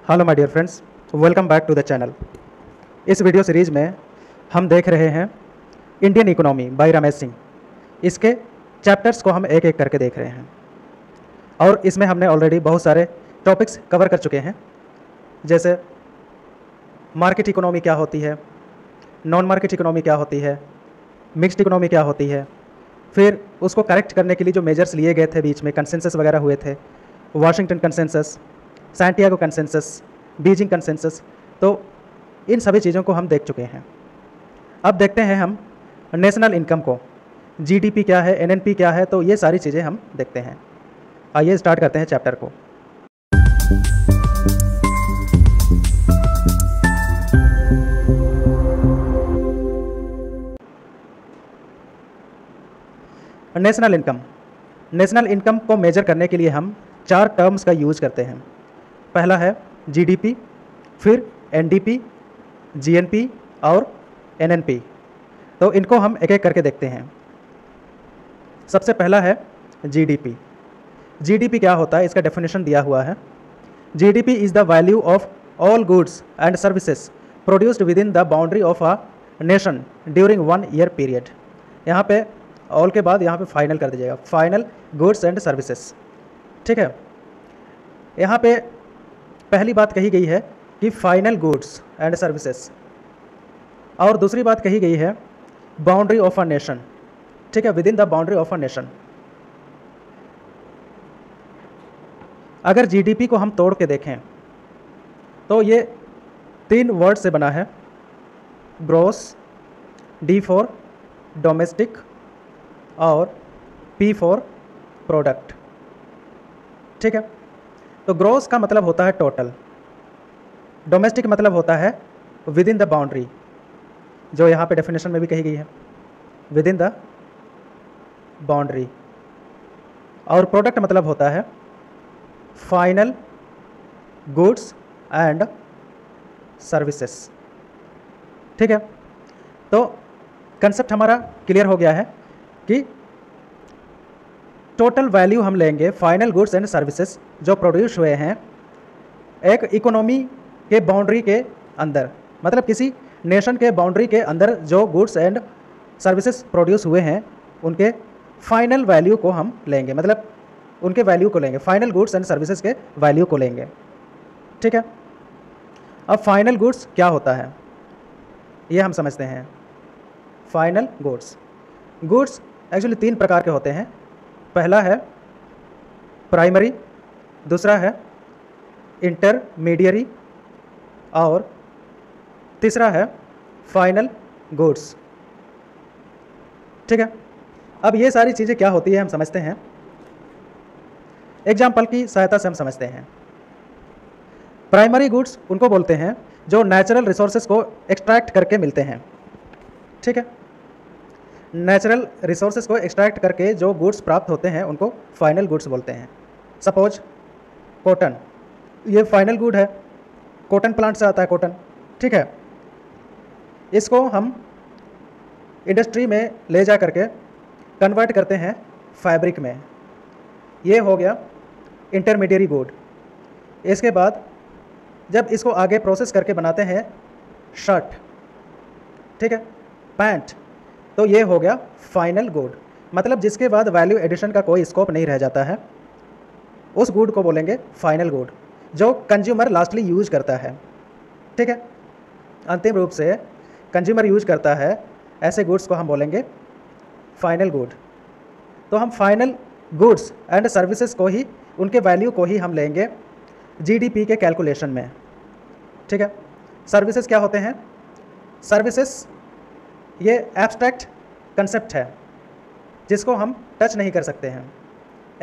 Hello my dear friends, welcome back to the channel. इस video series में हम देख रहे हैं Indian economy by Ramesh Singh. इसके चैप्टर्स को हम एक एक करके देख रहे हैं और इसमें हमने ऑलरेडी बहुत सारे टॉपिक्स कवर कर चुके हैं, जैसे मार्केट इकोनॉमी क्या होती है, नॉन मार्केट इकोनॉमी क्या होती है, मिक्स्ड इकोनॉमी क्या होती है, फिर उसको करेक्ट करने के लिए जो मेजर्स लिए गए थे, बीच में कंसेंसस वगैरह हुए थे, Washington consensus, Santiago consensus, Beijing consensus. तो इन सभी चीज़ों को हम देख चुके हैं। अब देखते हैं हम नेशनल इनकम को, जीडीपी क्या है, एनएनपी क्या है, तो ये सारी चीज़ें हम देखते हैं। आइए स्टार्ट करते हैं चैप्टर को। National income. नेशनल इनकम को मेजर करने के लिए हम 4 टर्म्स का यूज़ करते हैं। पहला है जीडीपी, फिर एनडीपी, जीएनपी और एनएनपी। तो इनको हम एक एक करके देखते हैं। सबसे पहला है जीडीपी। जीडीपी क्या होता है, इसका डेफिनेशन दिया हुआ है। GDP is the value of all goods and services produced with in the boundary of a nation during 1 year period. यहाँ पे ऑल के बाद यहाँ पे फाइनल कर दीजिएगा, फाइनल गुड्स एंड सर्विसेज। ठीक है, यहाँ पे पहली बात कही गई है कि फाइनल गुड्स एंड सर्विसेज, और दूसरी बात कही गई है बाउंड्री ऑफ अ नेशन। ठीक है, with in the boundary of a nation. अगर जीडीपी को हम तोड़ के देखें तो ये 3 वर्ड से बना है, ग्रॉस, डी फॉर डोमेस्टिक और पी फॉर प्रोडक्ट। ठीक है, तो ग्रॉस का मतलब होता है टोटल, डोमेस्टिक मतलब होता है विद इन द बाउंड्री, जो यहाँ पे डेफिनेशन में भी कही गई है, विद इन द बाउंड्री, और प्रोडक्ट मतलब होता है फाइनल गुड्स एंड सर्विसेज। ठीक है, तो कंसेप्ट हमारा क्लियर हो गया है कि टोटल वैल्यू हम लेंगे फाइनल गुड्स एंड सर्विसेज जो प्रोड्यूस हुए हैं एक इकोनॉमी के बाउंड्री के अंदर, मतलब किसी नेशन के बाउंड्री के अंदर जो गुड्स एंड सर्विसेज प्रोड्यूस हुए हैं उनके फाइनल वैल्यू को हम लेंगे, मतलब उनके वैल्यू को लेंगे, फाइनल गुड्स एंड सर्विसेज के वैल्यू को लेंगे। ठीक है, अब फाइनल गुड्स क्या होता है ये हम समझते हैं। फाइनल गुड्स एक्चुअली 3 प्रकार के होते हैं। पहला है प्राइमरी, दूसरा है इंटरमीडियरी और तीसरा है फाइनल गुड्स। ठीक है, अब ये सारी चीज़ें क्या होती है हम समझते हैं, एग्जाम्पल की सहायता से हम समझते हैं। प्राइमरी गुड्स उनको बोलते हैं जो नेचुरल रिसोर्सेज को एक्सट्रैक्ट करके मिलते हैं। ठीक है, नेचुरल रिसोर्सेज को एक्सट्रैक्ट करके जो गुड्स प्राप्त होते हैं उनको फाइनल गुड्स बोलते हैं। सपोज कॉटन, ये फाइनल गुड है, कॉटन प्लांट से आता है कॉटन। ठीक है, इसको हम इंडस्ट्री में ले जा करके कन्वर्ट करते हैं फैब्रिक में, ये हो गया इंटरमीडिएरी गुड। इसके बाद जब इसको आगे प्रोसेस करके बनाते हैं शर्ट, ठीक है, पैंट, तो ये हो गया फाइनल गुड, मतलब जिसके बाद वैल्यू एडिशन का कोई स्कोप नहीं रह जाता है, उस गुड को बोलेंगे फाइनल गुड जो कंज्यूमर लास्टली यूज करता है। ठीक है, अंतिम रूप से कंज्यूमर यूज करता है, ऐसे गुड्स को हम बोलेंगे फाइनल गुड। तो हम फाइनल गुड्स एंड सर्विसेज को ही, उनके वैल्यू को ही हम लेंगे जीडीपी के कैलकुलेशन में। ठीक है, सर्विसेज क्या होते हैं, सर्विसेज ये एब्स्ट्रैक्ट कंसेप्ट है जिसको हम टच नहीं कर सकते हैं।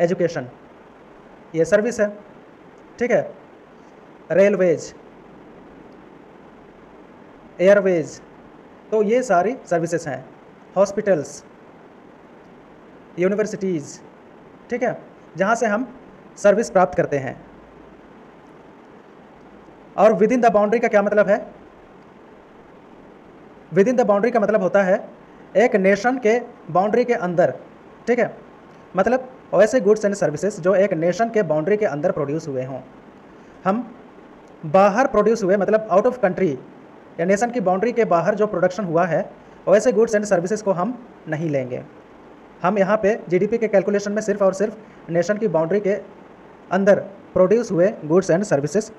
एजुकेशन ये सर्विस है। ठीक है, रेलवेज, एयरवेज, तो ये सारी सर्विसेज हैं। हॉस्पिटल्स, यूनिवर्सिटीज़, ठीक है, जहाँ से हम सर्विस प्राप्त करते हैं। और विद इन द बाउंड्री का क्या मतलब है, विद इन द बाउंड्री का मतलब होता है एक नेशन के बाउंड्री के अंदर। ठीक है, मतलब वैसे गुड्स एंड सर्विसेज जो एक नेशन के बाउंड्री के अंदर प्रोड्यूस हुए हों, हम बाहर प्रोड्यूस हुए, मतलब आउट ऑफ कंट्री या नेशन की बाउंड्री के बाहर जो प्रोडक्शन हुआ है, वैसे गुड्स एंड सर्विसेज को हम नहीं लेंगे। हम यहाँ पे जीडीपी के कैलकुलेशन में सिर्फ और सिर्फ नेशन की बाउंड्री के अंदर प्रोड्यूस हुए गुड्स एंड सर्विसेज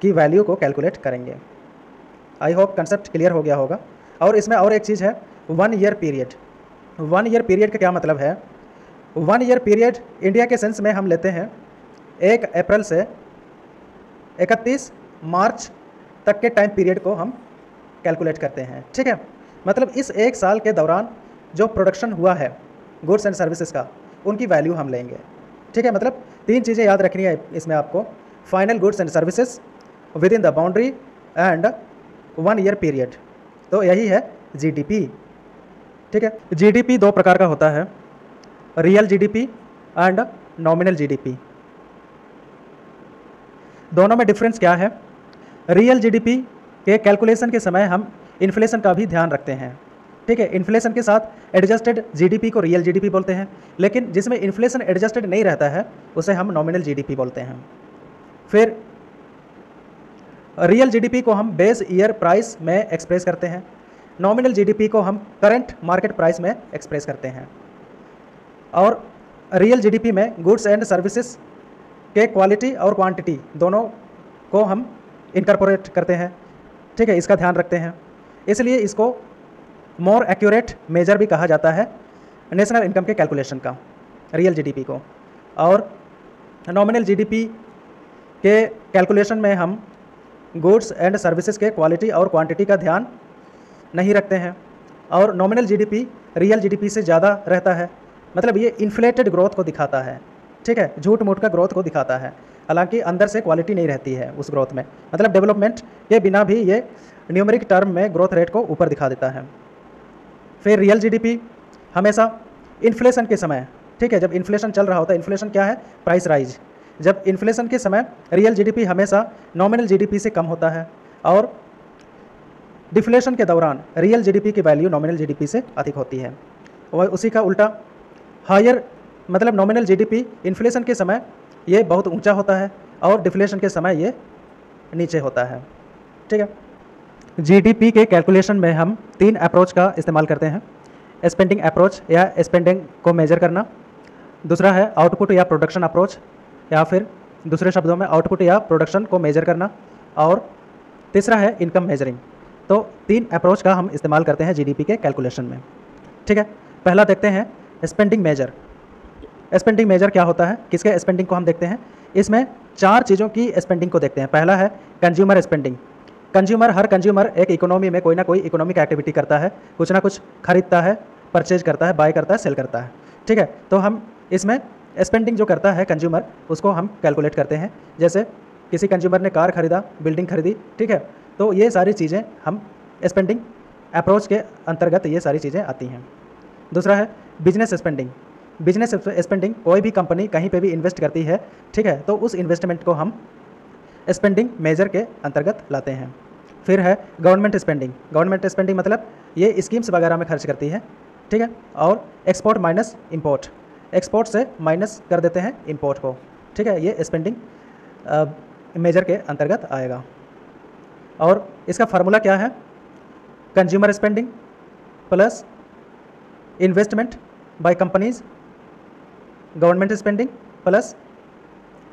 की वैल्यू को कैलकुलेट करेंगे। आई होप कंसेप्ट क्लियर हो गया होगा। और इसमें और एक चीज़ है, 1 ईयर पीरियड। 1 ईयर पीरियड का क्या मतलब है? 1 ईयर पीरियड इंडिया के सेंस में हम लेते हैं 1 अप्रैल से 31 मार्च तक के टाइम पीरियड को हम कैलकुलेट करते हैं, ठीक है। मतलब इस 1 साल के दौरान जो प्रोडक्शन हुआ है गुड्स एंड सर्विसेज का, उनकी वैल्यू हम लेंगे, ठीक है। मतलब 3 चीज़ें याद रखनी है इसमें आपको, final goods and services with in the boundary and 1 year period. तो यही है जीडीपी, ठीक है। जीडीपी 2 प्रकार का होता है, real GDP and nominal GDP. दोनों में डिफरेंस क्या है? रियल जीडीपी के कैलकुलेशन के समय हम इन्फ्लेशन का भी ध्यान रखते हैं, ठीक है। इन्फ्लेशन के साथ एडजस्टेड जीडीपी को रियल जीडीपी बोलते हैं, लेकिन जिसमें इन्फ्लेशन एडजस्टेड नहीं रहता है उसे हम नॉमिनल जीडीपी बोलते हैं। फिर रियल जीडीपी को हम बेस ईयर प्राइस में एक्सप्रेस करते हैं, नॉमिनल जीडीपी को हम करंट मार्केट प्राइस में एक्सप्रेस करते हैं। और रियल जीडीपी में गुड्स एंड सर्विसेज के क्वालिटी और क्वांटिटी दोनों को हम इनकॉर्पोरेट करते हैं, ठीक है, इसका ध्यान रखते हैं। इसलिए इसको मोर एक्यूरेट मेजर भी कहा जाता है नेशनल इनकम के कैलकुलेशन का, रियल जीडीपी को। और नॉमिनल जीडीपी के कैलकुलेशन में हम गुड्स एंड सर्विसेज के क्वालिटी और क्वांटिटी का ध्यान नहीं रखते हैं। और नॉमिनल जीडीपी रियल जीडीपी से ज़्यादा रहता है, मतलब ये इन्फ्लेटेड ग्रोथ को दिखाता है, ठीक है, झूठ मूठ का ग्रोथ को दिखाता है, हालांकि अंदर से क्वालिटी नहीं रहती है उस ग्रोथ में। मतलब डेवलपमेंट के बिना भी ये न्यूमेरिक टर्म में ग्रोथ रेट को ऊपर दिखा देता है। फिर रियल जीडीपी हमेशा इन्फ्लेशन के समय, ठीक है, जब इन्फ्लेशन चल रहा होता है, इन्फ्लेशन क्या है? Price rise. जब इन्फ्लेशन के समय रियल जीडीपी हमेशा नॉमिनल जीडीपी से कम होता है, और डिफ्लेशन के दौरान रियल जीडीपी की वैल्यू नॉमिनल जीडीपी से अधिक होती है। और उसी का उल्टा हायर, मतलब नॉमिनल जीडीपी इन्फ्लेशन के समय ये बहुत ऊंचा होता है और डिफ्लेशन के समय ये नीचे होता है, ठीक है। जीडीपी के कैलकुलेशन में हम 3 अप्रोच का इस्तेमाल करते हैं। स्पेंडिंग अप्रोच या स्पेंडिंग को मेजर करना, दूसरा है आउटपुट या प्रोडक्शन अप्रोच, या फिर दूसरे शब्दों में आउटपुट या प्रोडक्शन को मेजर करना, और तीसरा है इनकम मेजरिंग। तो 3 अप्रोच का हम इस्तेमाल करते हैं जीडीपी के कैलकुलेशन में, ठीक है। पहला देखते हैं स्पेंडिंग मेजर। स्पेंडिंग मेजर क्या होता है, किसके स्पेंडिंग को हम देखते हैं? इसमें 4 चीज़ों की स्पेंडिंग को देखते हैं। पहला है कंज्यूमर स्पेंडिंग। कंज्यूमर, हर कंज्यूमर एक इकोनॉमी में कोई ना कोई इकोनॉमिक एक्टिविटी करता है, कुछ ना कुछ खरीदता है, परचेज करता है, बाय करता है, सेल करता है, ठीक है। तो हम इसमें स्पेंडिंग जो करता है कंज्यूमर, उसको हम कैलकुलेट करते हैं। जैसे किसी कंज्यूमर ने कार खरीदा, बिल्डिंग खरीदी, ठीक है, तो ये सारी चीज़ें हम स्पेंडिंग अप्रोच के अंतर्गत ये सारी चीज़ें आती हैं। दूसरा है बिजनेस स्पेंडिंग। बिजनेस स्पेंडिंग, कोई भी कंपनी कहीं पे भी इन्वेस्ट करती है, ठीक है, तो उस इन्वेस्टमेंट को हम स्पेंडिंग मेजर के अंतर्गत लाते हैं। फिर है गवर्नमेंट स्पेंडिंग। गवर्नमेंट स्पेंडिंग मतलब ये स्कीम्स वगैरह में खर्च करती है, ठीक है। और एक्सपोर्ट माइनस इंपोर्ट, एक्सपोर्ट से माइनस कर देते हैं इंपोर्ट को, ठीक है, ये स्पेंडिंग मेजर के अंतर्गत आएगा। और इसका फार्मूला क्या है? Consumer spending plus investment by companies, government spending plus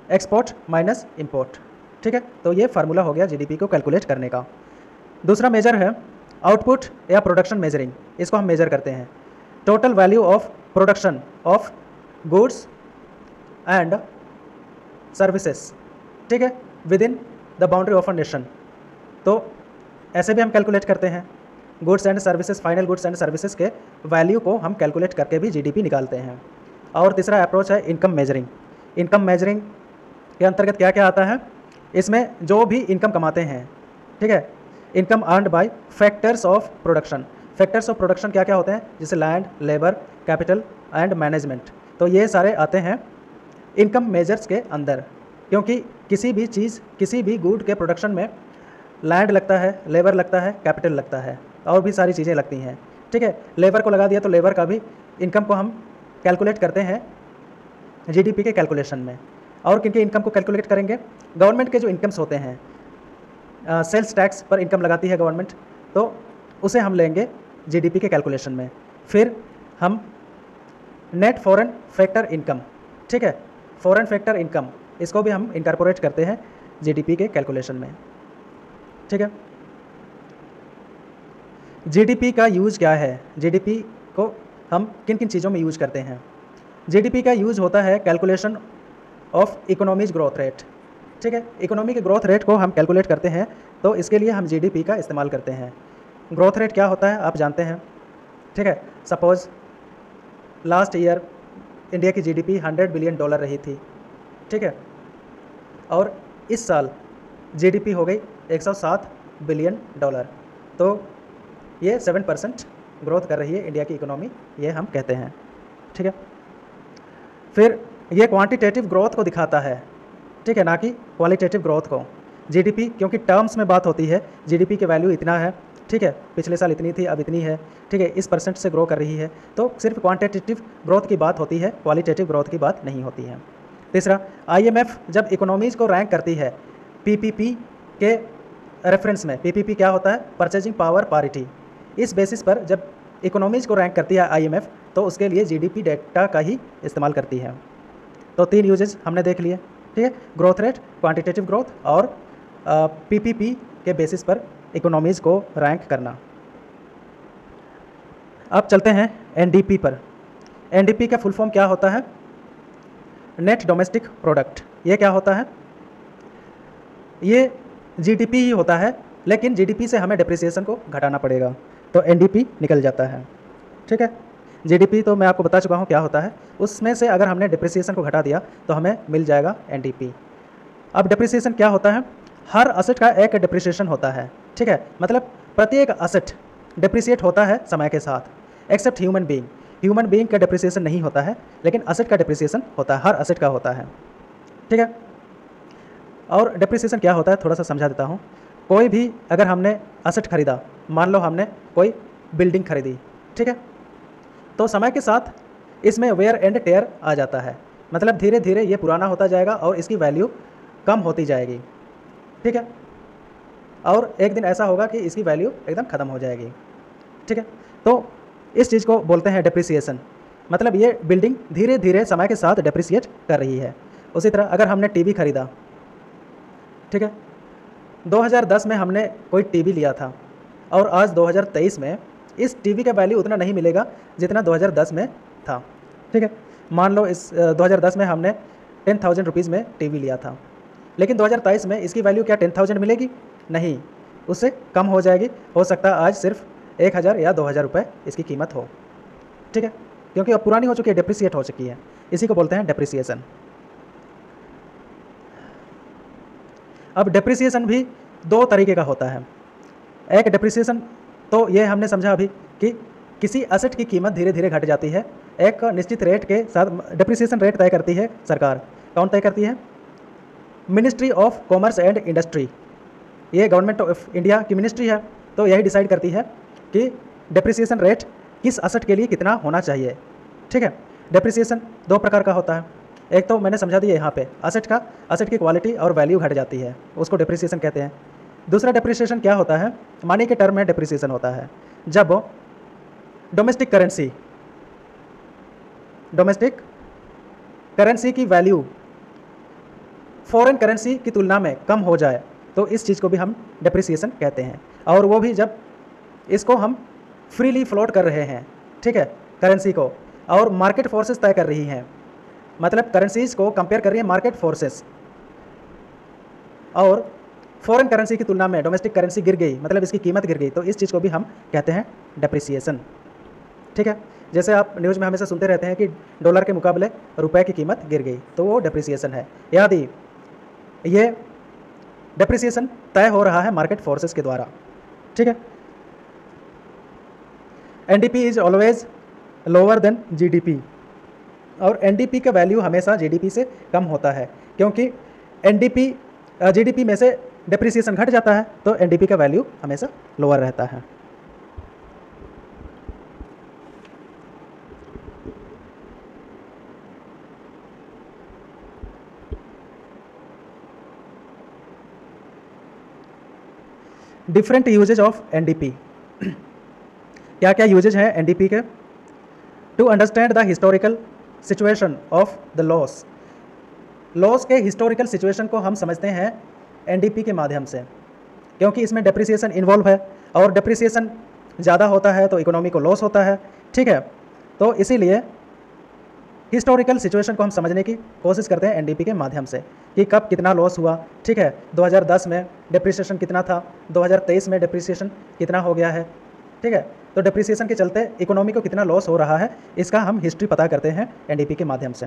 export minus import, ठीक है। तो ये फार्मूला हो गया जीडीपी को कैलकुलेट करने का। दूसरा मेजर है आउटपुट या प्रोडक्शन मेजरिंग। इसको हम मेजर करते हैं total value of production of goods and services, ठीक है, with in the boundary of a nation. तो ऐसे भी हम कैलकुलेट करते हैं goods and services, final goods and services के वैल्यू को हम कैलकुलेट करके भी जीडीपी निकालते हैं। और तीसरा अप्रोच है इनकम मेजरिंग। इनकम मेजरिंग के अंतर्गत क्या क्या आता है? इसमें जो भी इनकम कमाते हैं, ठीक है, income earned bye factors of production. Factors of production क्या क्या होते हैं? जैसे land, labour, capital and management. तो ये सारे आते हैं इनकम मेजर्स के अंदर, क्योंकि किसी भी चीज़, किसी भी गुड के प्रोडक्शन में लैंड लगता है, लेबर लगता है, कैपिटल लगता है, और भी सारी चीज़ें लगती हैं, ठीक है। लेबर को लगा दिया तो लेबर का भी इनकम को हम कैलकुलेट करते हैं जीडीपी के कैलकुलेशन में। और किनके इनकम को कैलकुलेट करेंगे? गवर्नमेंट के जो इनकम्स होते हैं, सेल्स टैक्स पर इनकम लगाती है गवर्नमेंट, तो उसे हम लेंगे जीडीपी के कैलकुलेशन में। फिर हम नेट फॉरेन फैक्टर इनकम, ठीक है, फॉरेन फैक्टर इनकम, इसको भी हम इनकॉर्पोरेट करते हैं जीडीपी के कैलकुलेशन में, ठीक है। जीडीपी का यूज़ क्या है, जीडीपी को हम किन किन चीज़ों में यूज करते हैं। जीडीपी का यूज़ होता है calculation of economies growth rate, ठीक है। इकोनॉमी के ग्रोथ रेट को हम कैलकुलेट करते हैं, तो इसके लिए हम जीडीपी का इस्तेमाल करते हैं। ग्रोथ रेट क्या होता है आप जानते हैं, ठीक है। सपोज़ लास्ट ईयर इंडिया की जीडीपी $100 बिलियन रही थी, ठीक है, और इस साल जीडीपी हो गई $107 बिलियन, तो ये 7% ग्रोथ कर रही है इंडिया की इकोनॉमी, ये हम कहते हैं, ठीक है। फिर ये क्वांटिटेटिव ग्रोथ को दिखाता है, ठीक है, ना कि क्वालिटेटिव ग्रोथ को। जीडीपी क्योंकि टर्म्स में बात होती है, जीडीपी की वैल्यू इतना है, ठीक है, पिछले साल इतनी थी अब इतनी है, ठीक है, इस परसेंट से ग्रो कर रही है, तो सिर्फ क्वांटिटेटिव ग्रोथ की बात होती है, क्वालिटेटिव ग्रोथ की बात नहीं होती है। तीसरा, आईएमएफ जब इकोनॉमीज़ को रैंक करती है पीपीपी के रेफरेंस में, पीपीपी क्या होता है, परचेजिंग पावर पारिटी, इस बेसिस पर जब इकोनॉमीज़ को रैंक करती है आईएमएफ, तो उसके लिए जीडीपी डेटा का ही इस्तेमाल करती है। तो 3 यूजेज हमने देख लिए, ठीक है, ग्रोथ रेट, क्वांटिटेटिव ग्रोथ और पीपीपी के बेसिस पर इकोनॉमीज़ को रैंक करना। अब चलते हैं एनडीपी पर। एनडीपी का फुल फॉर्म क्या होता है, नेट डोमेस्टिक प्रोडक्ट। ये क्या होता है, ये जीडीपी ही होता है, लेकिन जीडीपी से हमें डिप्रिसिएशन को घटाना पड़ेगा, तो एनडीपी निकल जाता है, ठीक है। जीडीपी तो मैं आपको बता चुका हूँ क्या होता है, उसमें से अगर हमने डिप्रिसिएशन को घटा दिया तो हमें मिल जाएगा एनडीपी। अब डिप्रिसिएशन क्या होता है, हर असेट का एक डिप्रिसिएशन होता है, ठीक है, मतलब प्रत्येक असेट डिप्रिसिएट होता है समय के साथ, except human being. Human being का डिप्रिसिएशन नहीं होता है, लेकिन असेट का डिप्रिसिएशन होता है, हर असेट का होता है, ठीक है। और डिप्रिसिएशन क्या होता है थोड़ा सा समझा देता हूँ। कोई भी अगर हमने असेट खरीदा, मान लो हमने कोई बिल्डिंग खरीदी, ठीक है, तो समय के साथ इसमें वेयर एंड टेयर आ जाता है, मतलब धीरे धीरे ये पुराना होता जाएगा और इसकी वैल्यू कम होती जाएगी, ठीक है, और एक दिन ऐसा होगा कि इसकी वैल्यू एकदम ख़त्म हो जाएगी, ठीक है। तो इस चीज़ को बोलते हैं डिप्रिसिएशन, मतलब ये बिल्डिंग धीरे धीरे समय के साथ डिप्रिसिएट कर रही है। उसी तरह अगर हमने टीवी खरीदा, ठीक है, 2010 में हमने कोई टीवी लिया था और आज 2023 में इस टीवी का वैल्यू उतना नहीं मिलेगा जितना 2010 में था, ठीक है। मान लो इस 2010 में हमने 10,000 रुपीज़ में टीवी लिया था, लेकिन 2023 में इसकी वैल्यू क्या 10,000 मिलेगी, नहीं, उससे कम हो जाएगी, हो सकता है आज सिर्फ 1,000 या 2,000 रुपये इसकी कीमत हो, ठीक है, क्योंकि अब पुरानी हो चुकी है, डिप्रिसिएट हो चुकी है, इसी को बोलते हैं डिप्रिसिएशन। अब डिप्रिसिएशन भी 2 तरीके का होता है। एक डिप्रिसिएशन तो ये हमने समझा अभी कि किसी असेट की कीमत धीरे धीरे घट जाती है, एक निश्चित रेट के साथ डिप्रिसिएशन रेट तय करती है सरकार। कौन तय करती है, ministry of commerce and industry, ये गवर्नमेंट ऑफ इंडिया की मिनिस्ट्री है, तो यही डिसाइड करती है कि डिप्रिसिएशन रेट किस असेट के लिए कितना होना चाहिए, ठीक है। डिप्रिसिएशन 2 प्रकार का होता है, एक तो मैंने समझा दिया यहाँ पे, असेट की क्वालिटी और वैल्यू घट जाती है, उसको डिप्रिसिएशन कहते हैं। दूसरा डिप्रिसिएशन क्या होता है, मनी के टर्म में डिप्रिसिएशन होता है, जब डोमेस्टिक करेंसी की वैल्यू फॉरेन करेंसी की तुलना में कम हो जाए, तो इस चीज़ को भी हम डिप्रिसिएशन कहते हैं, और वो भी जब इसको हम फ्रीली फ्लोट कर रहे हैं, ठीक है, करेंसी को, और मार्केट फोर्सेस तय कर रही हैं, मतलब करेंसीज को कंपेयर कर रही है मार्केट फोर्सेस, और फॉरेन करेंसी की तुलना में डोमेस्टिक करेंसी गिर गई, मतलब इसकी कीमत गिर गई, तो इस चीज़ को भी हम कहते हैं डिप्रिसिएशन, ठीक है। जैसे आप न्यूज़ में हमेशा सुनते रहते हैं कि डॉलर के मुकाबले रुपए की कीमत गिर गई, तो वो डिप्रिसिएशन है। याद ही ये डिप्रिसिएशन तय हो रहा है मार्केट फोर्सेस के द्वारा, ठीक है। NDP is always lower than GDP, और एनडीपी का वैल्यू हमेशा जीडीपी से कम होता है, क्योंकि एनडीपी जीडीपी में से डिप्रिसिएशन घट जाता है, तो एनडीपी का वैल्यू हमेशा लोअर रहता है। डिफरेंट यूजेज ऑफ एनडीपी, क्या क्या यूजेज हैं एनडीपी के? To understand the historical situation of the loss, loss के हिस्टोरिकल सिचुएशन को हम समझते हैं एनडीपी के माध्यम से, क्योंकि इसमें डेप्रिसिएशन इन्वॉल्व है और डेप्रिसिएशन ज़्यादा होता है तो इकोनॉमी को लॉस होता है, ठीक है। तो इसीलिए हिस्टोरिकल सिचुएशन को हम समझने की कोशिश करते हैं एनडीपी के माध्यम से कि कब कितना लॉस हुआ, ठीक है। 2010 में डेप्रिसिएशन कितना था, 2023 में डेप्रिसिएशन कितना हो गया है, ठीक है। तो डेप्रिसिएशन के चलते इकोनॉमी को कितना लॉस हो रहा है, इसका हम हिस्ट्री पता करते हैं एनडीपी के माध्यम से।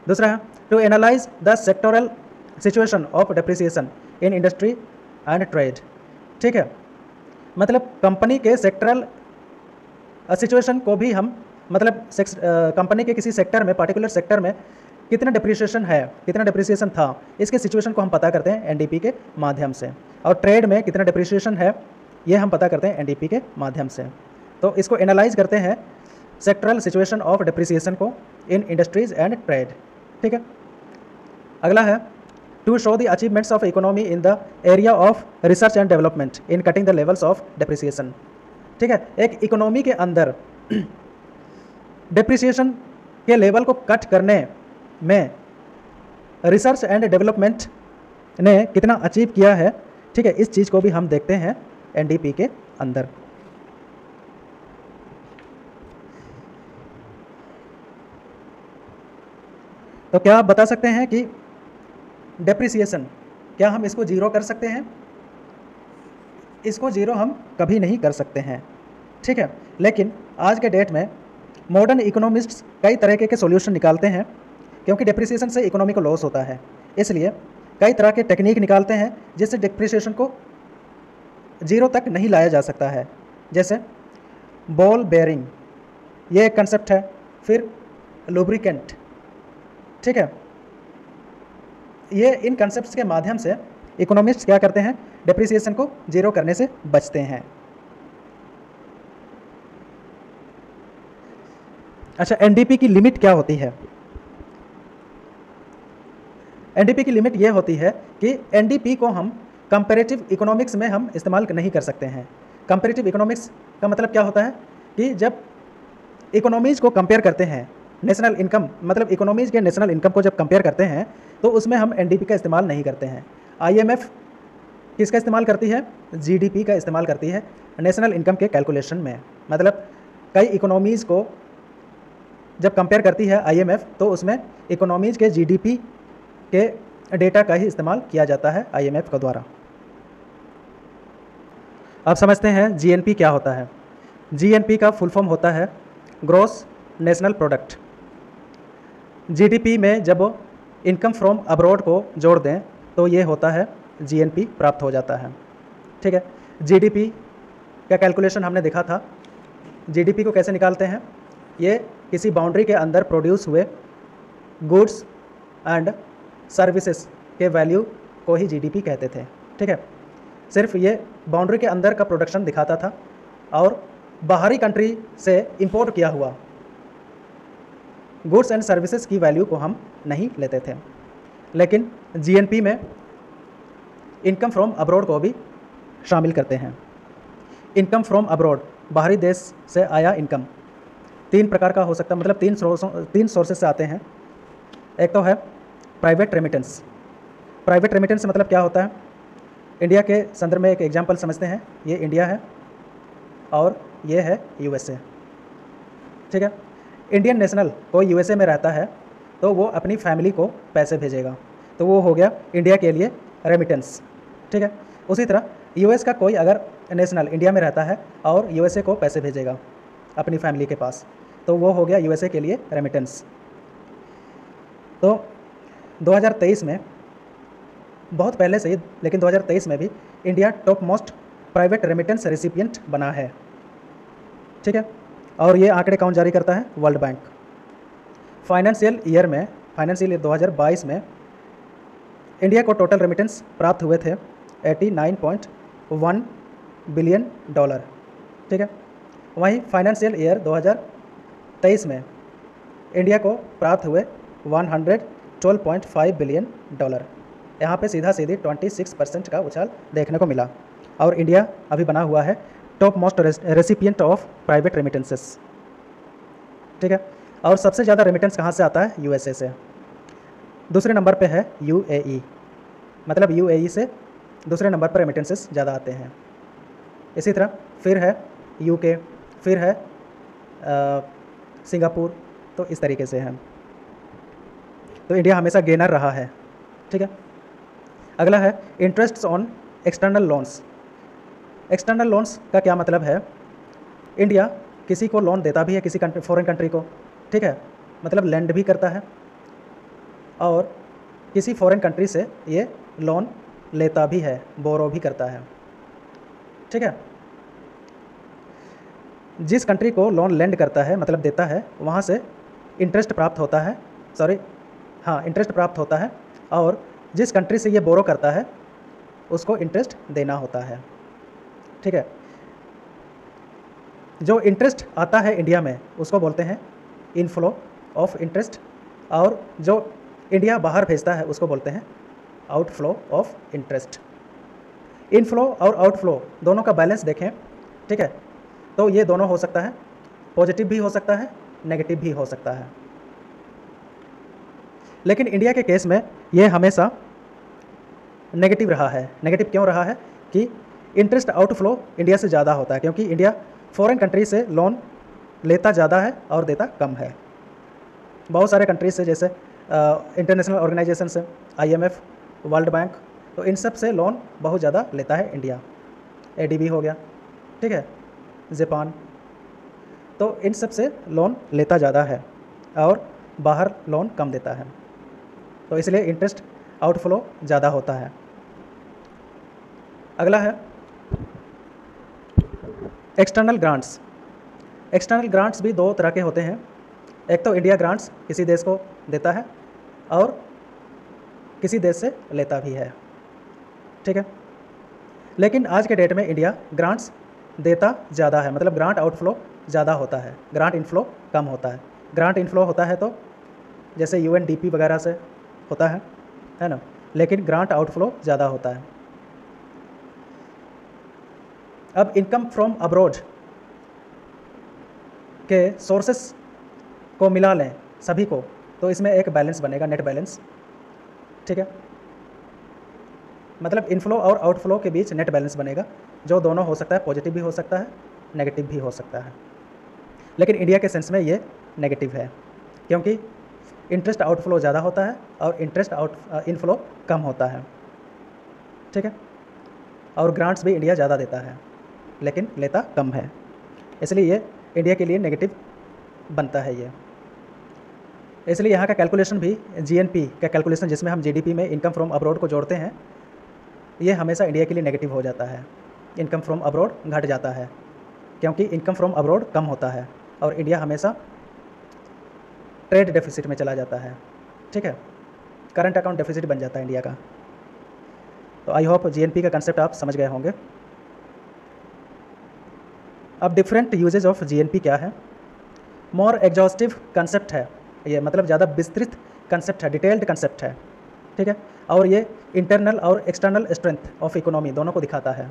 दूसरा है to analyse the sectoral situation of depreciation in industry and trade, ठीक है। मतलब कंपनी के सेक्टरल सिचुएशन को भी हम, मतलब कंपनी के किसी सेक्टर में, पार्टिकुलर सेक्टर में कितना डेप्रिसिएशन है, कितना डेप्रिसिएशन था, इसके सिचुएशन को हम पता करते हैं एनडीपी के माध्यम से। और ट्रेड में कितना डेप्रिसिएशन है, ये हम पता करते हैं एनडीपी के माध्यम से। तो इसको एनालाइज करते हैं सेक्टरल सिचुएशन ऑफ डेप्रिसिएशन को इन इंडस्ट्रीज एंड ट्रेड, ठीक है। अगला है to show the achievements of economy in the area of research and development in cutting the levels of depreciation, ठीक है। एक इकोनॉमी के अंदर डेप्रिसिएशन के लेवल को कट करने में रिसर्च एंड डेवलपमेंट ने कितना अचीव किया है, ठीक है, इस चीज़ को भी हम देखते हैं एनडीपी के अंदर। तो क्या आप बता सकते हैं कि डेप्रिसिएशन, क्या हम इसको जीरो कर सकते हैं? इसको जीरो हम कभी नहीं कर सकते हैं, ठीक है। लेकिन आज के डेट में मॉडर्न इकोनॉमिस्ट्स कई तरह के सॉल्यूशन निकालते हैं, क्योंकि डेप्रिसिएशन से इकोनॉमी को लॉस होता है, इसलिए कई तरह के टेक्निक निकालते हैं जिससे डेप्रिसिएशन को जीरो तक नहीं लाया जा सकता है। जैसे बॉल बेयरिंग, ये एक कंसेप्ट है। फिर लुब्रिकेंट, ठीक है। ये इन कंसेप्ट्स के माध्यम से इकोनॉमिस्ट्स क्या करते हैं, डेप्रिसिएशन को जीरो करने से बचते हैं। अच्छा, एनडीपी की लिमिट क्या होती है? एनडीपी की लिमिट ये होती है कि एनडीपी को हम कंपैरेटिव इकोनॉमिक्स में हम इस्तेमाल नहीं कर सकते हैं। कंपैरेटिव इकोनॉमिक्स का मतलब क्या होता है कि जब इकोनॉमीज़ को कंपेयर करते हैं, नेशनल इनकम, मतलब इकोनॉमीज़ के नेशनल इनकम को जब कंपेयर करते हैं तो उसमें हम एनडीपी का इस्तेमाल नहीं करते हैं। आईएमएफ किसका इस्तेमाल करती है? जीडीपी का इस्तेमाल करती है नेशनल इनकम के कैलकुलेशन में। मतलब कई इकोनॉमीज़ को जब कंपेयर करती है आईएमएफ तो उसमें इकोनॉमीज़ के जीडीपी के डेटा का ही इस्तेमाल किया जाता है आईएमएफ के द्वारा। अब समझते हैं जीएनपी क्या होता है। जीएनपी का फुल फॉर्म होता है ग्रॉस नेशनल प्रोडक्ट। जीडीपी में जब इनकम फ्रॉम अब्रॉड को जोड़ दें तो ये होता है जीएनपी प्राप्त हो जाता है, ठीक है। जीडीपी का कैलकुलेशन हमने देखा था। जीडीपी को कैसे निकालते हैं? ये किसी बाउंड्री के अंदर प्रोड्यूस हुए गुड्स एंड सर्विसेज के वैल्यू को ही जीडीपी कहते थे, ठीक है। सिर्फ ये बाउंड्री के अंदर का प्रोडक्शन दिखाता था और बाहरी कंट्री से इंपोर्ट किया हुआ गुड्स एंड सर्विसेज की वैल्यू को हम नहीं लेते थे। लेकिन जीएनपी में इनकम फ्रॉम अब्रॉड को भी शामिल करते हैं। इनकम फ्रॉम अब्रॉड, बाहरी देश से आया इनकम, तीन प्रकार का हो सकता है, मतलब तीन सोर्सेज से आते हैं। एक तो है प्राइवेट रेमिटेंस। प्राइवेट रेमिटेंस मतलब क्या होता है? इंडिया के संदर्भ में एक एग्जांपल समझते हैं। ये इंडिया है और ये है यूएसए, ठीक है। इंडियन नेशनल कोई यूएसए में रहता है तो वो अपनी फैमिली को पैसे भेजेगा, तो वो हो गया इंडिया के लिए रेमिटेंस, ठीक है। उसी तरह यूएस का कोई अगर नेशनल इंडिया में रहता है और यूएसए को पैसे भेजेगा अपनी फैमिली के पास, तो वो हो गया यूएसए के लिए रेमिटेंस। तो 2023 में, बहुत पहले से ही, लेकिन 2023 में भी India top most private remittance recipient बना है, ठीक है। और ये आंकड़े कौन जारी करता है? World bank. फाइनेंशियल ईयर 2022 में इंडिया को टोटल रेमिटेंस प्राप्त हुए थे $89.1 बिलियन, ठीक है। वहीं फाइनेंशियल ईयर 2023 में इंडिया को प्राप्त हुए $112.5 बिलियन। यहाँ पे सीधा सीधी 26% का उछाल देखने को मिला। और इंडिया अभी बना हुआ है top most recipient of private remittances, ठीक है। और सबसे ज़्यादा रेमिटेंस कहाँ से आता है? यूएसए से। दूसरे नंबर पे है यूएई, मतलब यूएई से दूसरे नंबर पर रेमिटेंसेस ज़्यादा आते हैं। इसी तरह फिर है यूके, फिर है सिंगापुर, तो इस तरीके से है। तो इंडिया हमेशा गेनर रहा है, ठीक है। अगला है interest on external loans. External loans का क्या मतलब है? इंडिया किसी को लोन देता भी है, किसी फॉरेन कंट्री को, ठीक है, मतलब लेंड भी करता है, और किसी फॉरेन कंट्री से ये लोन लेता भी है, बोरो भी करता है, ठीक है। जिस कंट्री को लोन लेंड करता है, मतलब देता है, वहाँ से इंटरेस्ट प्राप्त होता है, इंटरेस्ट प्राप्त होता है, और जिस कंट्री से ये बोरो करता है उसको इंटरेस्ट देना होता है, ठीक है। जो इंटरेस्ट आता है इंडिया में उसको बोलते हैं इनफ्लो ऑफ इंटरेस्ट, और जो इंडिया बाहर भेजता है उसको बोलते हैं आउटफ्लो ऑफ इंटरेस्ट। इनफ्लो और आउटफ्लो दोनों का बैलेंस देखें, ठीक है, तो ये दोनों हो सकता है, पॉजिटिव भी हो सकता है, नेगेटिव भी हो सकता है। लेकिन इंडिया के केस में ये हमेशा नेगेटिव रहा है। नेगेटिव क्यों रहा है? कि इंटरेस्ट आउटफ्लो इंडिया से ज़्यादा होता है, क्योंकि इंडिया फॉरेन कंट्री से लोन लेता ज़्यादा है और देता कम है। बहुत सारे कंट्रीज से, जैसे इंटरनेशनल ऑर्गेनाइजेशन से, IMF, वर्ल्ड बैंक, तो इन सब से लोन बहुत ज़्यादा लेता है इंडिया। ADB हो गया, ठीक है, जापान, तो इन सब से लोन लेता ज़्यादा है और बाहर लोन कम देता है, तो इसलिए इंटरेस्ट आउटफ्लो ज़्यादा होता है। अगला है एक्सटर्नल ग्रांट्स। एक्सटर्नल ग्रांट्स भी दो तरह के होते हैं। एक तो इंडिया ग्रांट्स किसी देश को देता है और किसी देश से लेता भी है, ठीक है। लेकिन आज के डेट में इंडिया ग्रांट्स देता ज़्यादा है, मतलब ग्रांट आउटफ्लो ज़्यादा होता है, ग्रांट इनफ्लो कम होता है। ग्रांट इनफ्लो होता है तो जैसे UNDP वगैरह से होता है ना, लेकिन ग्रांट आउटफ्लो ज़्यादा होता है। अब इनकम फ्रॉम अब्रॉड के सोर्सेस को मिला लें सभी को, तो इसमें एक बैलेंस बनेगा, नेट बैलेंस, ठीक है। मतलब इनफ्लो और आउटफ्लो के बीच नेट बैलेंस बनेगा, जो दोनों हो सकता है, पॉजिटिव भी हो सकता है, नेगेटिव भी हो सकता है। लेकिन इंडिया के सेंस में ये नेगेटिव है, क्योंकि इंटरेस्ट आउटफ्लो ज़्यादा होता है और इंटरेस्ट इनफ्लो कम होता है, ठीक है। और ग्रांट्स भी इंडिया ज़्यादा देता है लेकिन लेता कम है, इसलिए ये इंडिया के लिए नेगेटिव बनता है ये। इसलिए यहाँ का कैलकुलेशन भी GNP का कैलकुलेशन, जिसमें हम GDP में इनकम फ्रॉम अब्रॉड को जोड़ते हैं, ये हमेशा इंडिया के लिए नेगेटिव हो जाता है। इनकम फ्रॉम अब्रॉड घट जाता है क्योंकि इनकम फ्रॉम अब्रॉड कम होता है और इंडिया हमेशा ट्रेड डेफिसिट में चला जाता है, ठीक है, करंट अकाउंट डेफिसिट बन जाता है इंडिया का। तो आई होप GNP का कंसेप्ट आप समझ गए होंगे। अब डिफरेंट यूजेज ऑफ GNP क्या है? मोर एग्जॉस्टिव कंसेप्ट है ये, मतलब ज़्यादा विस्तृत कंसेप्ट है, डिटेल्ड कंसेप्ट है, ठीक है। और ये इंटरनल और एक्सटर्नल स्ट्रेंथ ऑफ इकोनॉमी दोनों को दिखाता है,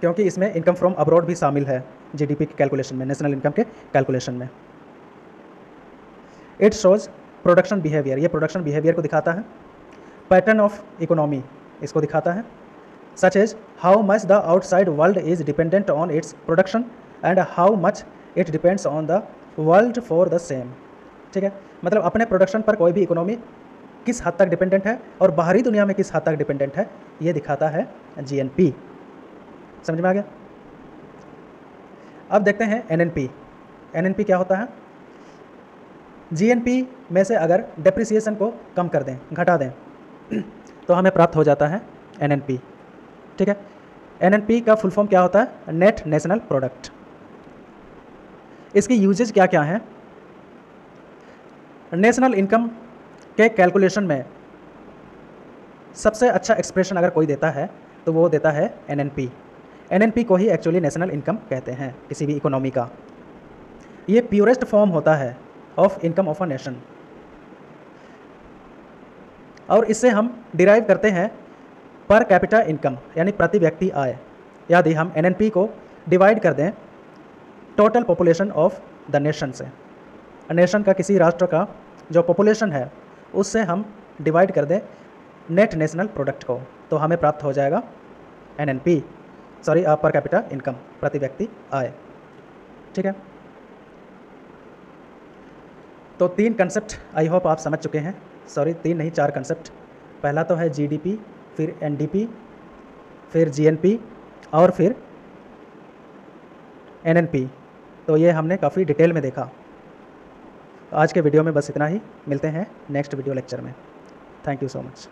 क्योंकि इसमें इनकम फ्रॉम अब्रॉड भी शामिल है GDP के कैलकुलेशन में, नेशनल इनकम के कैलकुलेशन में। इट शोज प्रोडक्शन बिहेवियर, ये प्रोडक्शन बिहेवियर को दिखाता है। पैटर्न ऑफ इकोनॉमी इसको दिखाता है, such as how much the outside world is dependent on its production and how much it depends on the world for the same, ठीक है। मतलब अपने प्रोडक्शन पर कोई भी इकोनॉमी किस हद तक डिपेंडेंट है और बाहरी दुनिया में किस हद तक डिपेंडेंट है, ये दिखाता है GNP। समझ में आ गया? अब देखते हैं NNP। NNP क्या होता है? GNP में से अगर डेप्रिसिएशन को कम कर दें, घटा दें, तो हमें प्राप्त हो जाता है NNP, ठीक है। NNP का फुल फॉर्म क्या होता है? Net national product. इसकी यूजेज क्या क्या हैं? नेशनल इनकम के कैलकुलेशन में सबसे अच्छा एक्सप्रेशन अगर कोई देता है तो वो देता है NNP। NNP को ही एक्चुअली नेशनल इनकम कहते हैं किसी भी इकोनॉमी का। ये प्योरेस्ट फॉर्म होता है of income of a nation, और इससे हम डिराइव करते हैं पर कैपिटा इनकम यानी प्रति व्यक्ति आय, यदि हम एनएनपी को डिवाइड कर दें total population of the nation से, नेशन का किसी राष्ट्र का जो पॉपुलेशन है उससे हम डिवाइड कर दें नेट नेशनल प्रोडक्ट को, तो हमें प्राप्त हो जाएगा NNP, sorry per capita income, प्रति व्यक्ति आय। ठीक है, तो 3 कंसेप्ट आई होप आप समझ चुके हैं, सॉरी 3 नहीं 4 कंसेप्ट। पहला तो है जीडीपी, फिर एनडीपी, फिर जीएनपी और फिर एनएनपी। तो ये हमने काफ़ी डिटेल में देखा। आज के वीडियो में बस इतना ही, मिलते हैं नेक्स्ट वीडियो लेक्चर में। Thank you so much.